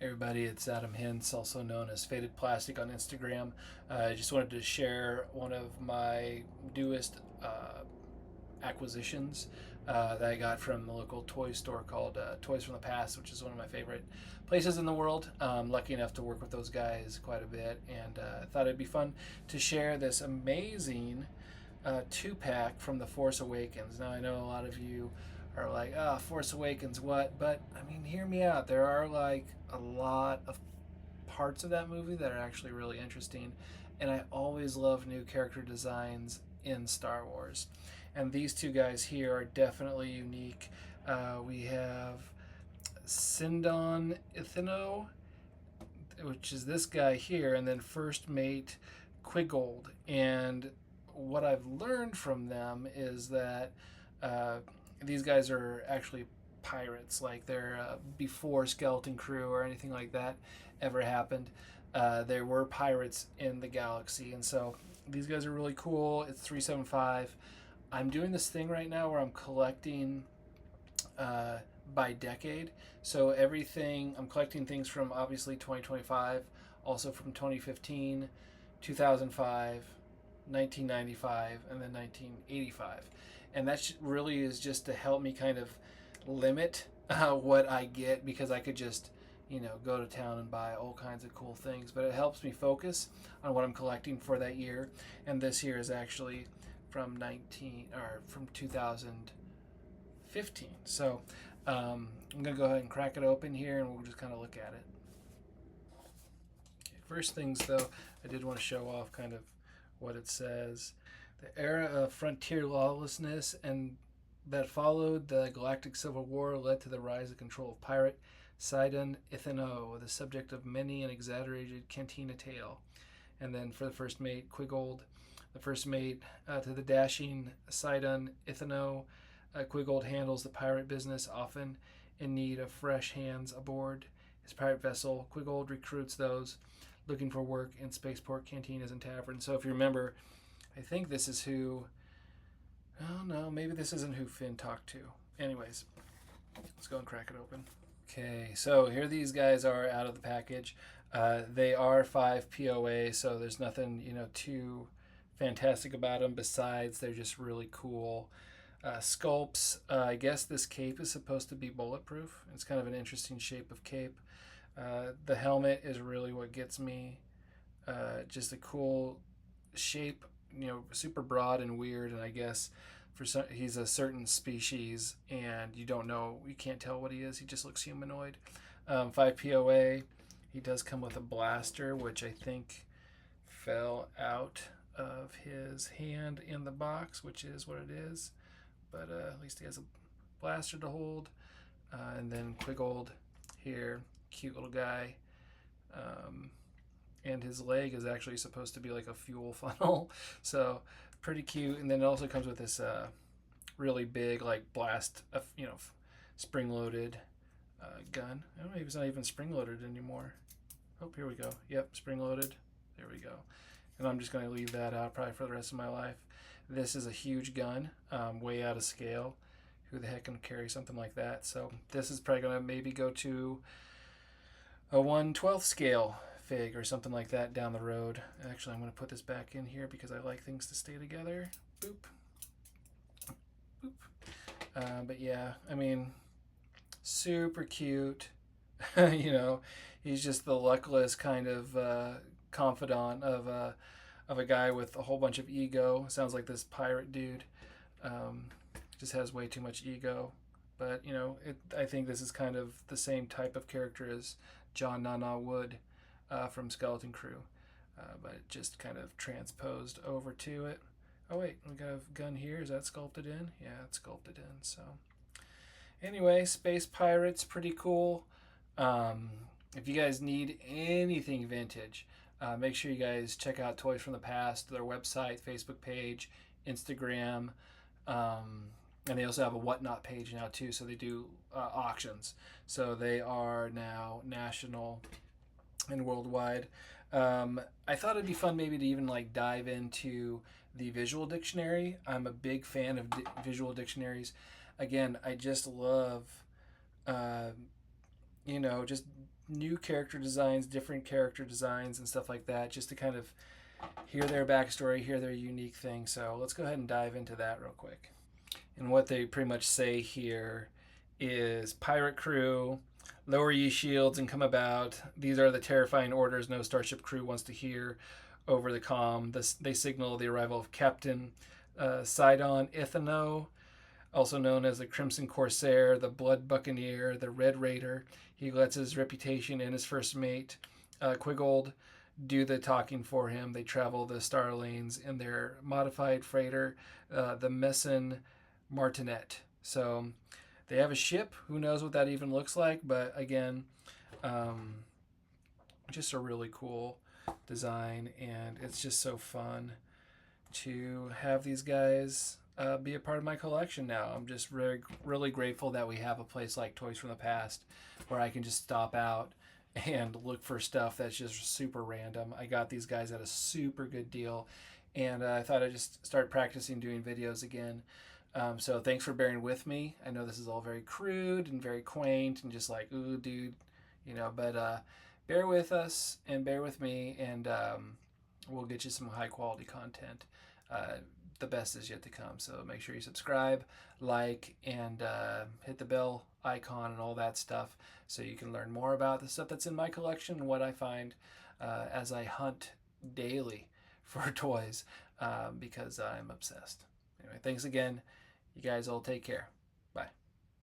Everybody, it's Adam Hintz, also known as Faded Plastic on Instagram. I just wanted to share one of my newest acquisitions that I got from the local toy store called Toys from the Past, which is one of my favorite places in the world. Lucky enough to work with those guys quite a bit, and thought it'd be fun to share this amazing two-pack from The Force Awakens. Now, I know a lot of you are like, oh, Force Awakens, what? But, I mean, hear me out. There are, like, a lot of parts of that movie that are actually really interesting. And I always love new character designs in Star Wars. And these two guys here are definitely unique. We have Sindon Ithino, which is this guy here, and then First Mate Quigold. And what I've learned from them is that uh, these guys are actually pirates. Like they're before Skeleton Crew or anything like that ever happened. There were pirates in the galaxy, and so these guys are really cool. It's 375. I'm doing this thing right now where I'm collecting uh, by decade. So everything I'm collecting things from obviously 2025, also from 2015, 2005, 1995, and then 1985. And that really is just to help me kind of limit what I get, because I could just go to town and buy all kinds of cool things, but it helps me focus on what I'm collecting for that year. And this year is actually from 2015. So I'm gonna go ahead and crack it open here, and we'll just kind of look at it. Okay, first things though, I did want to show off kind of what it says. The era of frontier lawlessness and that followed the Galactic Civil War led to the rise of control of pirate Sidon Ithano, the subject of many an exaggerated cantina tale. And then for the first mate, Quigold, the first mate to the dashing Sidon Ithano, Quigold handles the pirate business, often in need of fresh hands aboard his pirate vessel. Quigold recruits those looking for work in spaceport cantinas and taverns. So if you remember, I think this is who. Oh no, maybe this isn't who Finn talked to. Anyways, let's go and crack it open. Okay, so here these guys are out of the package. They are 5 POA, so there's nothing too fantastic about them besides they're just really cool sculpts. I guess this cape is supposed to be bulletproof. It's kind of an interesting shape of cape. The helmet is really what gets me. Just a cool shape, super broad and weird. And I guess he's a certain species, and you can't tell what he is. He just looks humanoid. 5 POA. He does come with a blaster, which I think fell out of his hand in the box, which is what it is. But at least he has a blaster to hold. And then Quigold here, cute little guy. And his leg is actually supposed to be like a fuel funnel, so pretty cute. And then it also comes with this really big like blast, spring-loaded gun. I don't know if it's not even spring-loaded anymore. Oh, here we go. Yep, spring-loaded. There we go. And I'm just going to leave that out probably for the rest of my life. This is a huge gun, way out of scale. Who the heck can carry something like that? So this is probably going to maybe go to a 1/12 scale fig or something like that down the road. Actually, I'm going to put this back in here because I like things to stay together. Boop. Boop. But yeah, I mean, super cute. He's just the luckless kind of confidant of a guy with a whole bunch of ego. Sounds like this pirate dude just has way too much ego. But I think this is kind of the same type of character as John Nana Wood from Skeleton Crew, but just kind of transposed over to it. Oh wait, we got a gun here. Is that sculpted in? Yeah, it's sculpted in. So anyway, space pirates, pretty cool. If you guys need anything vintage, make sure you guys check out Toys from the Past, their website, Facebook page, Instagram, and they also have a whatnot page now too. So they do auctions. So they are now national and worldwide. I thought it'd be fun maybe to even like dive into the visual dictionary. I'm a big fan of visual dictionaries. Again, I just love, just new character designs, different character designs, and stuff like that, just to kind of hear their backstory, hear their unique thing. So let's go ahead and dive into that real quick. And what they pretty much say here is pirate crew, lower ye shields and come about. These are the terrifying orders no starship crew wants to hear over the comm. They signal the arrival of Captain Sidon Ithano, also known as the Crimson Corsair, the Blood Buccaneer, the Red Raider. He lets his reputation and his first mate, Quigold, do the talking for him. They travel the star lanes in their modified freighter, the Messin Martinet. So they have a ship. Who knows what that even looks like? But again, just a really cool design, and it's just so fun to have these guys be a part of my collection now. I'm just really grateful that we have a place like Toys from the Past where I can just stop out and look for stuff that's just super random. I got these guys at a super good deal, and I thought I'd just start practicing doing videos again. So thanks for bearing with me. I know this is all very crude and very quaint and just like, ooh, dude, but bear with us and bear with me, and we'll get you some high quality content. The best is yet to come. So make sure you subscribe, like, and hit the bell icon and all that stuff so you can learn more about the stuff that's in my collection and what I find as I hunt daily for toys because I'm obsessed. Anyway, thanks again. You guys all take care.